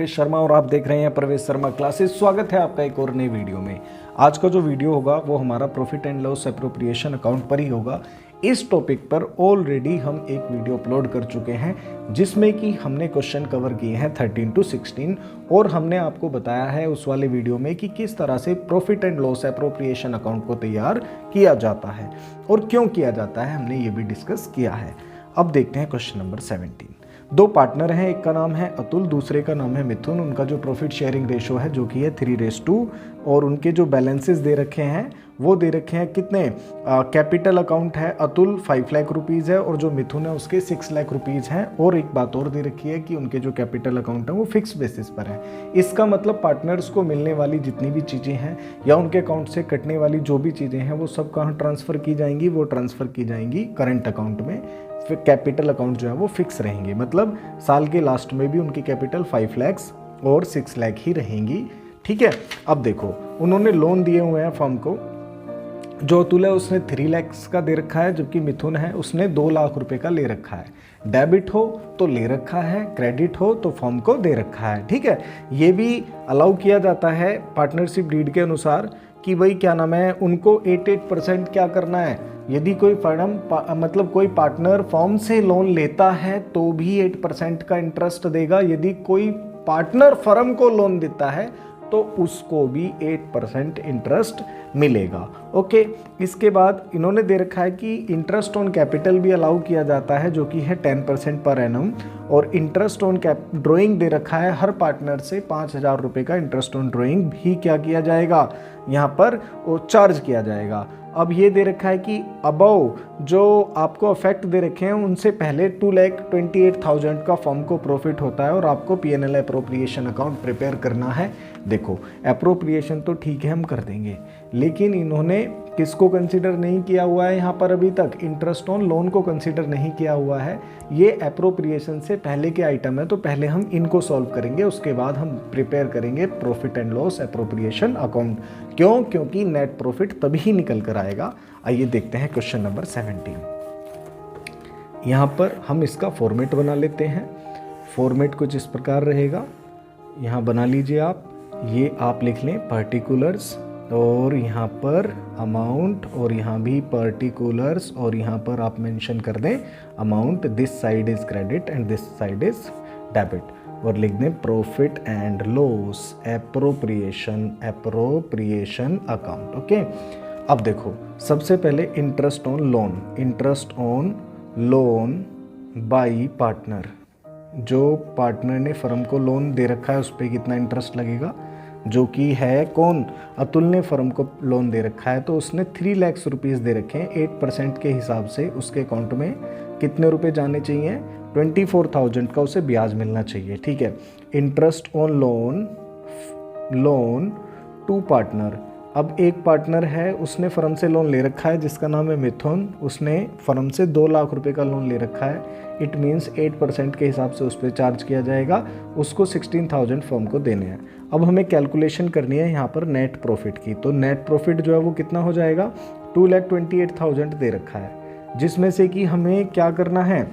प्रवेश शर्मा और आप देख रहे हैं प्रवेश शर्मा क्लासेस। स्वागत है आपका एक और नई वीडियो में। आज का जो वीडियो होगा वो हमारा profit and loss appropriation account पर ही होगा। इस टॉपिक पर ऑलरेडी हम एक वीडियो अपलोड कर चुके हैं जिसमें कि हमने क्वेश्चन कवर किए हैं 13 to 16 और हमने आपको बताया है उस वाले वीडियो में कि किस तरह से profit and loss appropriation account को तैयार किया जाता है और क्यों किया जाता है, हमने ये भी डिस्कस किया है। अब देखते हैं क्वेश्चन नंबर 17। दो पार्टनर हैं, एक का नाम है अतुल, दूसरे का नाम है मिथुन। उनका जो प्रॉफिट शेयरिंग रेशो है जो कि है 3:2 और उनके जो बैलेंसेस दे रखे हैं वो दे रखे हैं कितने। कैपिटल अकाउंट है अतुल 5 लाख रुपीज़ है और जो मिथुन है उसके 6 लाख रुपीज़ हैं। और एक बात और दे रखी है कि उनके जो कैपिटल अकाउंट है वो फिक्स बेसिस पर है। इसका मतलब पार्टनर्स को मिलने वाली जितनी भी चीज़ें हैं या उनके अकाउंट से कटने वाली जो भी चीज़ें हैं वो सब कहाँ ट्रांसफ़र की जाएंगी, वो ट्रांसफ़र की जाएंगी करंट अकाउंट में। फिर कैपिटल अकाउंट जो है वो फिक्स रहेंगे, मतलब साल के लास्ट में भी उनकी कैपिटल 5 लाख और 6 लाख ही रहेंगी। ठीक है, अब देखो उन्होंने लोन दिए हुए हैं फर्म को। जो अतुल है उसने 3 लाख का दे रखा है, जबकि मिथुन है उसने 2 लाख रुपए का ले रखा है। डेबिट हो तो ले रखा है, क्रेडिट हो तो फर्म को दे रखा है। ठीक है, ये भी अलाउ किया जाता है पार्टनरशिप डीड के अनुसार कि भाई क्या नाम है, उनको 8% क्या करना है। यदि कोई फर्म मतलब कोई पार्टनर फर्म से लोन लेता है तो भी 8% का इंटरेस्ट देगा। यदि कोई पार्टनर फर्म को लोन देता है तो उसको भी 8% इंटरेस्ट मिलेगा। ओके, इसके बाद इन्होंने दे रखा है कि इंटरेस्ट ऑन कैपिटल भी अलाउ किया जाता है जो कि है 10% पर एनम। और इंटरेस्ट ऑन ड्राइंग दे रखा है हर पार्टनर से 5,000 रुपये का इंटरेस्ट ऑन ड्राइंग भी क्या किया जाएगा, यहाँ पर वो चार्ज किया जाएगा। अब ये दे रखा है कि अबव जो आपको अफेक्ट दे रखे हैं उनसे पहले 2,28,000 का फर्म को प्रॉफिट होता है और आपको पीएनएल एप्रोप्रिएशन अकाउंट प्रिपेयर करना है। देखो एप्रोप्रिएशन तो ठीक है हम कर देंगे, लेकिन इन्होंने किसको कंसीडर नहीं किया हुआ है यहाँ पर अभी तक, इंटरेस्ट ऑन लोन को कंसीडर नहीं किया हुआ है। ये एप्रोप्रिएशन से पहले के आइटम है तो पहले हम इनको सॉल्व करेंगे, उसके बाद हम प्रिपेयर करेंगे profit and loss appropriation account. क्यों? क्योंकि नेट प्रॉफिट तभी निकल कर आएगा। आइए देखते हैं क्वेश्चन नंबर 17। यहाँ पर हम इसका फॉर्मेट बना लेते हैं। फॉर्मेट कुछ इस प्रकार रहेगा, यहाँ बना लीजिए आप। ये आप लिख लें पर्टिकुलर्स और यहाँ पर अमाउंट और यहाँ भी पर्टिकुलर्स और यहाँ पर आप मेंशन कर दें amount. This side is credit and this side is debit और लिख दें profit and loss appropriation account. Okay, अब देखो सबसे पहले interest on loan by partner. जो पार्टनर ने फर्म को लोन दे रखा है उस पर कितना इंटरेस्ट लगेगा, जो कि है कौन, अतुल ने फर्म को लोन दे रखा है तो उसने 3 लाख रुपीज़ दे रखे हैं। 8% के हिसाब से उसके अकाउंट में कितने रुपए जाने चाहिए, 24,000 का उसे ब्याज मिलना चाहिए। ठीक है, interest on loan to partner. अब एक पार्टनर है उसने फर्म से लोन ले रखा है जिसका नाम है मिथुन, उसने फर्म से 2 लाख रुपए का लोन ले रखा है। इट मीन्स 8% के हिसाब से उस पर चार्ज किया जाएगा, उसको 16,000 फर्म को देने हैं। अब हमें कैलकुलेशन करनी है यहाँ पर नेट प्रॉफिट की, तो नेट प्रॉफिट जो है वो कितना हो जाएगा, 2,28,000 दे रखा है, जिसमें से कि हमें क्या करना है,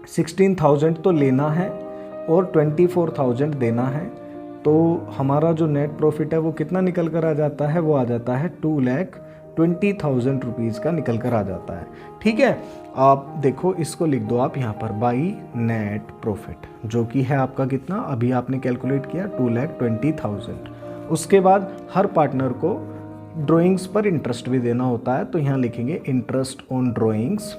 16,000 तो लेना है और 24,000 देना है। तो हमारा जो नेट प्रॉफिट है वो कितना निकल कर आ जाता है, वो आ जाता है 2,20,000 रुपीज़ का निकल कर आ जाता है। ठीक है, आप देखो इसको लिख दो आप यहाँ पर बाई नेट प्रॉफिट, जो कि है आपका कितना, अभी आपने कैलकुलेट किया 2,20,000। उसके बाद हर पार्टनर को ड्राइंग्स पर इंटरेस्ट भी देना होता है, तो यहाँ लिखेंगे इंटरेस्ट ऑन ड्राइंग्स।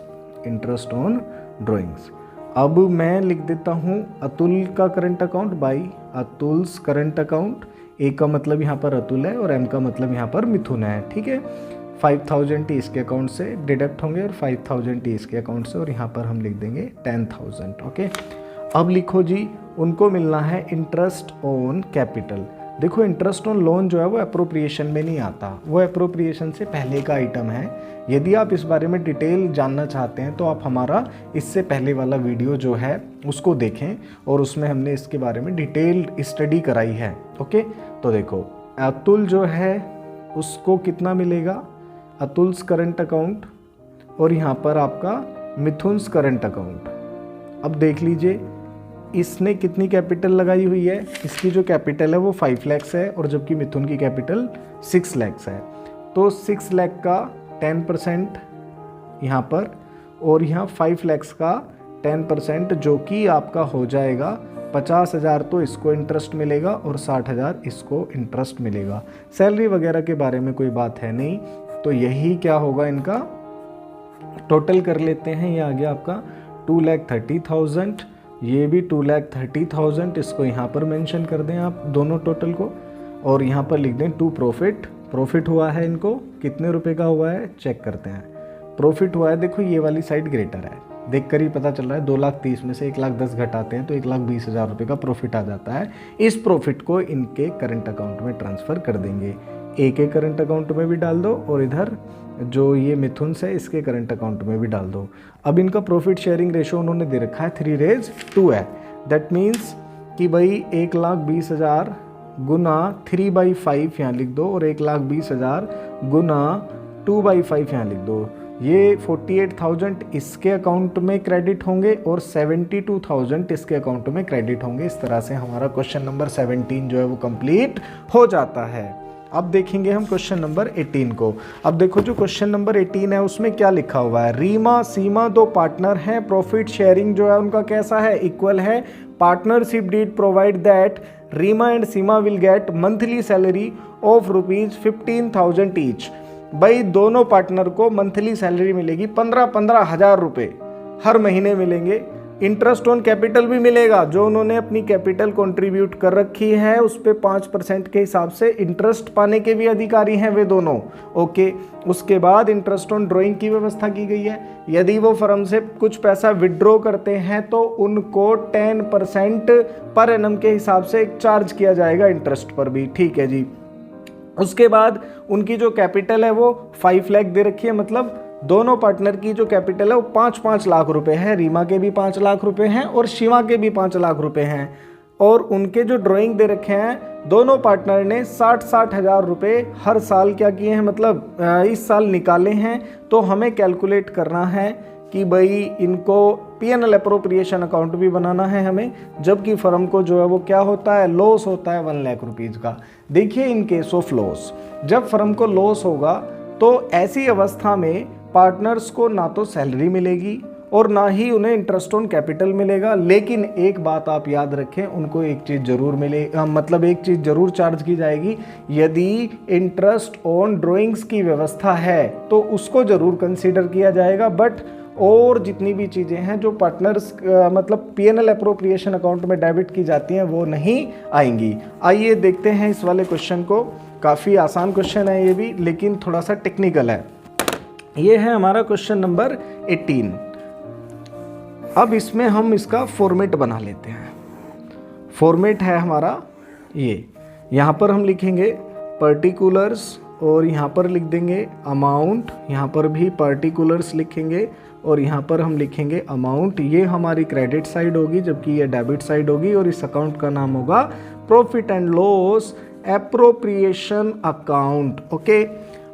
अब मैं लिख देता हूँ अतुल का current account by Atul's current account. A का मतलब यहाँ पर अतुल है और एम का मतलब यहाँ पर मिथुन है। ठीक है, 5,000 टी इसके अकाउंट से डिडक्ट होंगे और 5,000 टी इसके अकाउंट से, और यहाँ पर हम लिख देंगे 10,000। ओके, अब लिखो जी उनको मिलना है इंटरेस्ट ऑन कैपिटल। देखो इंटरेस्ट ऑन लोन जो है वो एप्रोप्रिएशन में नहीं आता, वो एप्रोप्रिएशन से पहले का आइटम है। यदि आप इस बारे में डिटेल जानना चाहते हैं तो आप हमारा इससे पहले वाला वीडियो जो है उसको देखें और उसमें हमने इसके बारे में डिटेल स्टडी कराई है। ओके, तो देखो अतुल जो है उसको कितना मिलेगा, अतुल्स करंट अकाउंट और यहाँ पर आपका मिथुन्स करंट अकाउंट। अब देख लीजिए इसने कितनी कैपिटल लगाई हुई है, इसकी जो कैपिटल है वो 5 लाख है और जबकि मिथुन की कैपिटल 6 लाख है। तो 6 लाख का 10% यहाँ पर और यहाँ 5 लाख का 10% जो कि आपका हो जाएगा 50,000 तो इसको इंटरेस्ट मिलेगा और 60,000 इसको इंटरेस्ट मिलेगा। सैलरी वगैरह के बारे में कोई बात है नहीं, तो यही क्या होगा इनका टोटल कर लेते हैं। ये आ गया आपका 2,30,000, ये भी 2,30,000, इसको यहाँ पर मेंशन कर दें आप दोनों टोटल को और यहाँ पर लिख दें टू प्रॉफिट हुआ है इनको कितने रुपए का हुआ है चेक करते हैं। प्रॉफिट हुआ है, देखो ये वाली साइड ग्रेटर है, देखकर ही पता चल रहा है। 2,30,000 में से 1,10,000 घटाते हैं तो 1,20,000 रुपये का प्रॉफिट आ जाता है। इस प्रॉफिट को इनके करंट अकाउंट में ट्रांसफ़र कर देंगे, एक एक करंट अकाउंट में भी डाल दो और इधर जो ये मिथुन से इसके करंट अकाउंट में भी डाल दो। अब इनका प्रॉफिट शेयरिंग रेशो उन्होंने दे रखा है 3:2 है। दैट मीन्स कि भाई 1,20,000 गुना 3/5 यहाँ लिख दो और 1,20,000 गुना 2/5 यहाँ लिख दो। ये 48,000 इसके अकाउंट में क्रेडिट होंगे और 72,000 इसके अकाउंट में क्रेडिट होंगे। इस तरह से हमारा क्वेश्चन नंबर 17 जो है वो कंप्लीट हो जाता है। अब देखेंगे हम क्वेश्चन नंबर 18 को। अब देखो जो क्वेश्चन नंबर 18 है उसमें क्या लिखा हुआ है, रीमा सीमा दो पार्टनर हैं, प्रॉफिट शेयरिंग जो है उनका कैसा है इक्वल है। Partnership deed provide that Reema and Seema will get monthly salary of ₹15,000 each. भाई दोनों पार्टनर को मंथली सैलरी मिलेगी 15,000 रुपये हर महीने मिलेंगे। इंटरेस्ट ऑन कैपिटल भी मिलेगा, जो उन्होंने अपनी कैपिटल कंट्रीब्यूट कर रखी है उस पर 5% के हिसाब से इंटरेस्ट पाने के भी अधिकारी हैं वे दोनों। ओके, उसके बाद इंटरेस्ट ऑन ड्राइंग की व्यवस्था की गई है। यदि वो फर्म से कुछ पैसा विड्रॉ करते हैं तो उनको 10% पर एनम के हिसाब से चार्ज किया जाएगा इंटरेस्ट पर भी। ठीक है जी। उसके बाद उनकी जो कैपिटल है वो 5 लाख दे रखी है, मतलब दोनों पार्टनर की जो कैपिटल है वो 5-5 लाख रुपए है। रीमा के भी 5 लाख रुपए हैं और शिवा के भी 5 लाख रुपए हैं। और उनके जो ड्राइंग दे रखे हैं दोनों पार्टनर ने 60-60 हज़ार रुपये हर साल क्या किए हैं, मतलब इस साल निकाले हैं। तो हमें कैलकुलेट करना है कि भाई इनको P&L अप्रोप्रिएशन अकाउंट भी बनाना है हमें, जबकि फर्म को जो है वो क्या होता है लॉस होता है 1 लाख रुपीज़ का। देखिए इन केस ऑफ लॉस, जब फर्म को लॉस होगा तो ऐसी अवस्था में पार्टनर्स को ना तो सैलरी मिलेगी और ना ही उन्हें इंटरेस्ट ऑन कैपिटल मिलेगा। लेकिन एक बात आप याद रखें, उनको एक चीज़ जरूर मतलब एक चीज़ जरूर चार्ज की जाएगी। यदि इंटरेस्ट ऑन ड्राइंग्स की व्यवस्था है तो उसको जरूर कंसीडर किया जाएगा, बट और जितनी भी चीज़ें हैं जो पार्टनर्स मतलब P&L अप्रोप्रिएशन अकाउंट में डेबिट की जाती हैं वो नहीं आएंगी। आइए देखते हैं इस वाले क्वेश्चन को। काफ़ी आसान क्वेश्चन है ये भी, लेकिन थोड़ा सा टेक्निकल है। ये है हमारा क्वेश्चन नंबर 18। अब इसमें हम इसका फॉर्मेट बना लेते हैं। फॉर्मेट है हमारा ये, यहाँ पर हम लिखेंगे पर्टिकुलर्स और यहाँ पर लिख देंगे अमाउंट, यहाँ पर भी पर्टिकुलर्स लिखेंगे और यहाँ पर हम लिखेंगे अमाउंट। ये हमारी क्रेडिट साइड होगी जबकि ये डेबिट साइड होगी और इस अकाउंट का नाम होगा profit and loss appropriation account. Okay,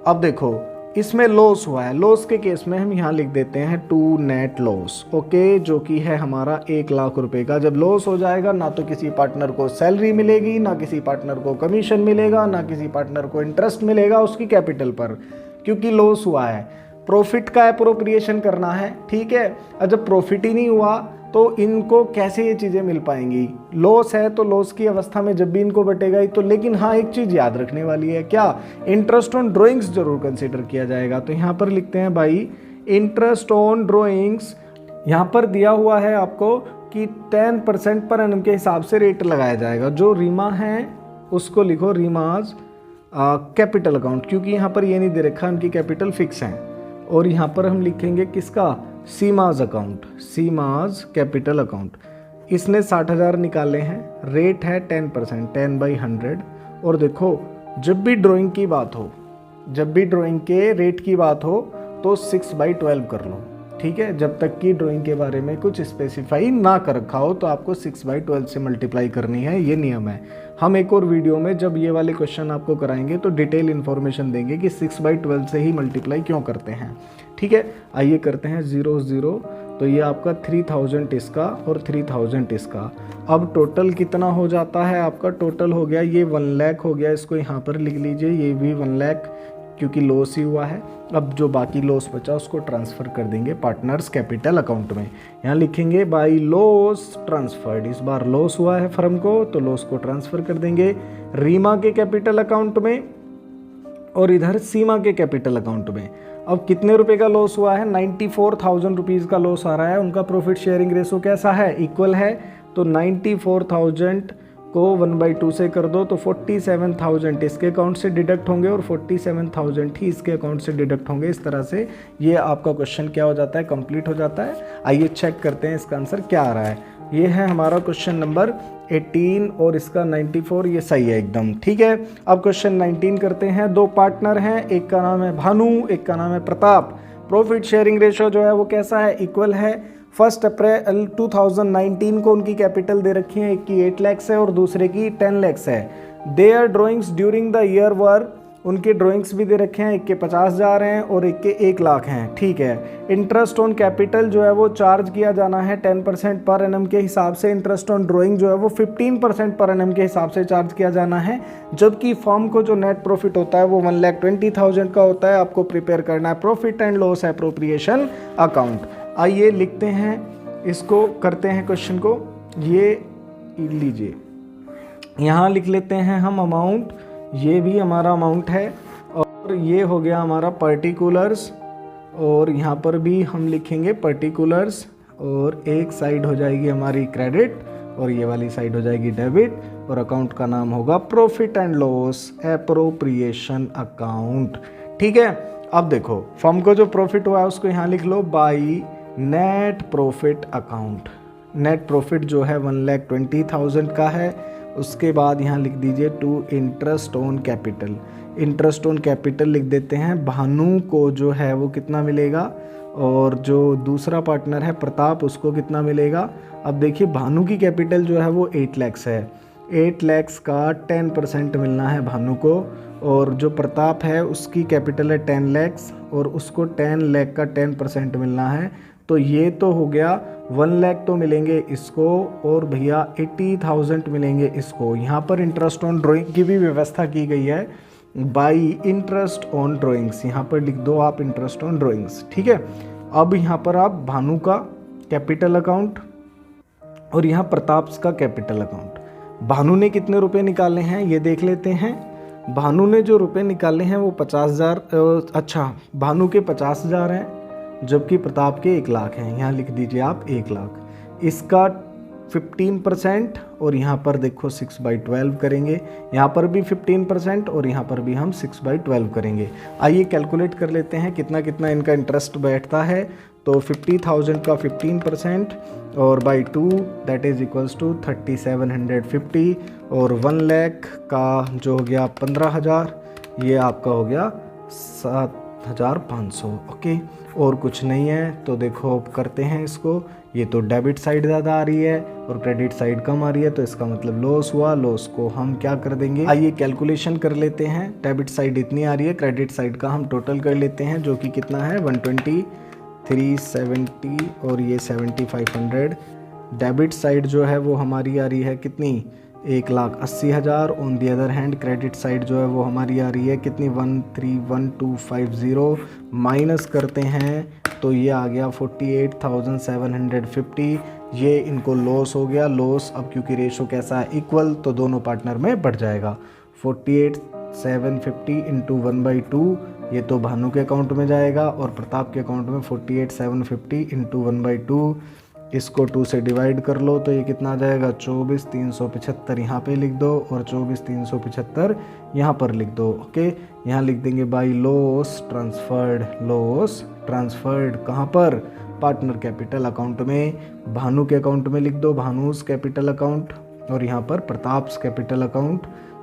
अब देखो इसमें लॉस हुआ है, लॉस के केस में हम यहाँ लिख देते हैं टू नेट लॉस। ओके, जो कि है हमारा 1 लाख रुपए का। जब लॉस हो जाएगा ना तो किसी पार्टनर को सैलरी मिलेगी, ना किसी पार्टनर को कमीशन मिलेगा, ना किसी पार्टनर को इंटरेस्ट मिलेगा उसकी कैपिटल पर, क्योंकि लॉस हुआ है। प्रॉफिट का एप्रोप्रिएशन करना है, ठीक है। और जब प्रॉफिट ही नहीं हुआ तो इनको कैसे ये चीज़ें मिल पाएंगी। लॉस है तो लॉस की अवस्था में जब भी इनको बटेगा ही तो। लेकिन हाँ एक चीज़ याद रखने वाली है, क्या, इंटरेस्ट ऑन ड्राइंग्स जरूर कंसीडर किया जाएगा। तो यहाँ पर लिखते हैं भाई इंटरेस्ट ऑन ड्राइंग्स, यहाँ पर दिया हुआ है आपको कि 10% पर एनम के हिसाब से रेट लगाया जाएगा। जो रीमा है उसको लिखो रीमाज कैपिटल अकाउंट, क्योंकि यहाँ पर ये नहीं दे रखा उनकी कैपिटल फिक्स है। और यहाँ पर हम लिखेंगे किसका, Seema's account, Seema's capital account. इसने 60,000 निकाले हैं, रेट है 10%, 10/100। और देखो जब भी ड्राइंग की बात हो, जब भी ड्राइंग के रेट की बात हो तो 6/12 कर लो, ठीक है। जब तक कि ड्राइंग के बारे में कुछ स्पेसिफाई ना कर रखा हो तो आपको 6/12 से मल्टीप्लाई करनी है, ये नियम है। हम एक और वीडियो में जब ये वाले क्वेश्चन आपको कराएंगे तो डिटेल इन्फॉर्मेशन देंगे कि 6/12 से ही मल्टीप्लाई क्यों करते हैं, ठीक है। आइए करते हैं 0 0 तो ये आपका 3000 इसका और 3000 इसका। अब टोटल कितना हो जाता है आपका, टोटल हो गया ये 1 लाख हो गया, इसको यहाँ पर लिख लीजिए, ये भी 1 लाख क्योंकि लॉस ही हुआ है। अब जो बाकी लॉस बचा उसको ट्रांसफ़र कर देंगे पार्टनर्स कैपिटल अकाउंट में। यहाँ लिखेंगे बाई लॉस ट्रांसफर्ड, इस बार लॉस हुआ है फर्म को तो लॉस को ट्रांसफ़र कर देंगे रीमा के कैपिटल अकाउंट में और इधर सीमा के कैपिटल अकाउंट में। अब कितने रुपए का लॉस हुआ है, 94,000 रुपीज़ का लॉस आ रहा है। उनका प्रॉफिट शेयरिंग रेशो कैसा है, इक्वल है, तो 94,000 को 1/2 से कर दो तो 47,000 इसके अकाउंट से डिडक्ट होंगे और 47,000 ही इसके अकाउंट से डिडक्ट होंगे। इस तरह से ये आपका क्वेश्चन क्या हो जाता है, कंप्लीट हो जाता है। आइए चेक करते हैं इसका आंसर क्या आ रहा है। ये है हमारा क्वेश्चन नंबर 18 और इसका 94, ये सही है एकदम, ठीक है। अब क्वेश्चन 19 करते हैं। दो पार्टनर हैं, एक का नाम है भानु, एक का नाम है प्रताप। प्रॉफिट शेयरिंग रेशो जो है वो कैसा है, इक्वल है। 1 अप्रैल 2019 को उनकी कैपिटल दे रखी है, एक की 8 लाख है और दूसरे की 10 लाख है। Their drawings during the year वर, उनके ड्राइंग्स भी दे रखे हैं, एक के 50,000 हैं और एक के 1 लाख हैं, ठीक है। इंटरेस्ट ऑन कैपिटल जो है वो चार्ज किया जाना है 10% पर एनम के हिसाब से। इंटरेस्ट ऑन ड्राइंग जो है वो 15% पर एनम के हिसाब से चार्ज किया जाना है। जबकि फर्म को जो नेट प्रॉफिट होता है वो 1,20,000 का होता है। आपको प्रिपेयर करना है profit and loss appropriation account. आइए लिखते हैं इसको, करते हैं क्वेश्चन को। ये लीजिए, यहाँ लिख लेते हैं हम अमाउंट, ये भी हमारा अमाउंट है और ये हो गया हमारा पर्टिकुलर्स, और यहाँ पर भी हम लिखेंगे पर्टिकुलर्स, और एक साइड हो जाएगी हमारी क्रेडिट और ये वाली साइड हो जाएगी डेबिट, और अकाउंट का नाम होगा profit and loss appropriation account, ठीक है। अब देखो फर्म को जो प्रॉफिट हुआ है उसको यहाँ लिख लो by net profit account. Net profit जो है 1,20,000 का है। उसके बाद यहाँ लिख दीजिए to interest on capital. Interest on capital लिख देते हैं। भानु को जो है वो कितना मिलेगा और जो दूसरा पार्टनर है प्रताप उसको कितना मिलेगा। अब देखिए भानु की कैपिटल जो है वो 8 लाख है, 8 लाख का 10% मिलना है भानु को, और जो प्रताप है उसकी कैपिटल है 10 लाख और उसको 10 लाख का 10% मिलना है। तो ये तो हो गया 1 लाख तो मिलेंगे इसको और भैया 80,000 मिलेंगे इसको। यहाँ पर इंटरेस्ट ऑन ड्राइंग की भी व्यवस्था की गई है बाई इंटरेस्ट ऑन ड्राइंग्स, यहाँ पर लिख दो आप इंटरेस्ट ऑन ड्राइंग्स, ठीक है। अब यहाँ पर आप भानु का कैपिटल अकाउंट और यहाँ प्रताप का कैपिटल अकाउंट। भानु ने कितने रुपए निकाले हैं ये देख लेते हैं। भानु ने जो रुपए निकाले हैं वो 50,000, अच्छा भानु के 50,000 हैं जबकि प्रताप के 1 लाख हैं। यहाँ लिख दीजिए आप 1 लाख। इसका 15% और यहाँ पर देखो 6/12 करेंगे, यहाँ पर भी 15% और यहाँ पर भी हम 6/12 करेंगे। आइए कैलकुलेट कर लेते हैं कितना कितना इनका इंटरेस्ट बैठता है। तो 50,000 का 15% और by 2 that is equals to 3,750, और 1 लाख का जो हो गया 15,000, ये आपका हो गया 7,500, ओके। और कुछ नहीं है तो देखो अब करते हैं इसको। ये तो डेबिट साइड ज़्यादा आ रही है और क्रेडिट साइड कम आ रही है, तो इसका मतलब लॉस हुआ। लॉस को हम क्या कर देंगे, आइए कैलकुलेशन कर लेते हैं। डेबिट साइड इतनी आ रही है, क्रेडिट साइड का हम टोटल कर लेते हैं जो कि कितना है 120, 370 और ये 7,500। डेबिट साइड जो है वो हमारी आ रही है कितनी 1,80,000। On the other hand credit side जो है वो हमारी आ रही है कितनी 131250। माइनस करते हैं तो ये आ गया 48,750। ये इनको लॉस हो गया। लॉस अब क्योंकि रेशो कैसा है इक्वल, तो दोनों पार्टनर में बढ़ जाएगा। 48,750 इंटू 1/2 ये तो भानु के अकाउंट में जाएगा और प्रताप के अकाउंट में 48,750 इंटू 1/2, इसको 2 से डिवाइड कर लो तो ये कितना आ जाएगा 24,375 यहाँ पे लिख दो और 24,375 यहाँ पर लिख दो, ओके। यहाँ लिख देंगे by loss transferred. Loss transferred कहाँ पर, पार्टनर कैपिटल अकाउंट में। भानु के अकाउंट में लिख दो भानुस कैपिटल अकाउंट, और यहाँ पर प्रताप्स कैपिटल अकाउंट,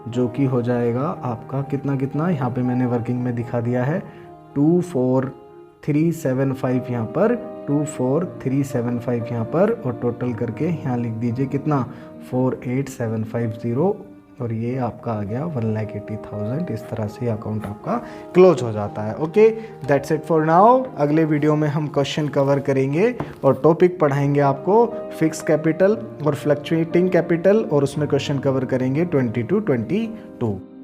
जो कि हो जाएगा आपका कितना कितना, यहाँ पे मैंने वर्किंग में दिखा दिया है 24,375 यहाँ पर, 24,375 यहाँ पर, और टोटल करके यहाँ लिख दीजिए कितना 48,750 और ये आपका आ गया 1,80,000। इस तरह से अकाउंट आपका क्लोज हो जाता है। Okay, that's it for now. अगले वीडियो में हम क्वेश्चन कवर करेंगे और टॉपिक पढ़ाएंगे आपको फिक्स कैपिटल और फ्लक्चुएटिंग कैपिटल, और उसमें क्वेश्चन कवर करेंगे 20 to 22।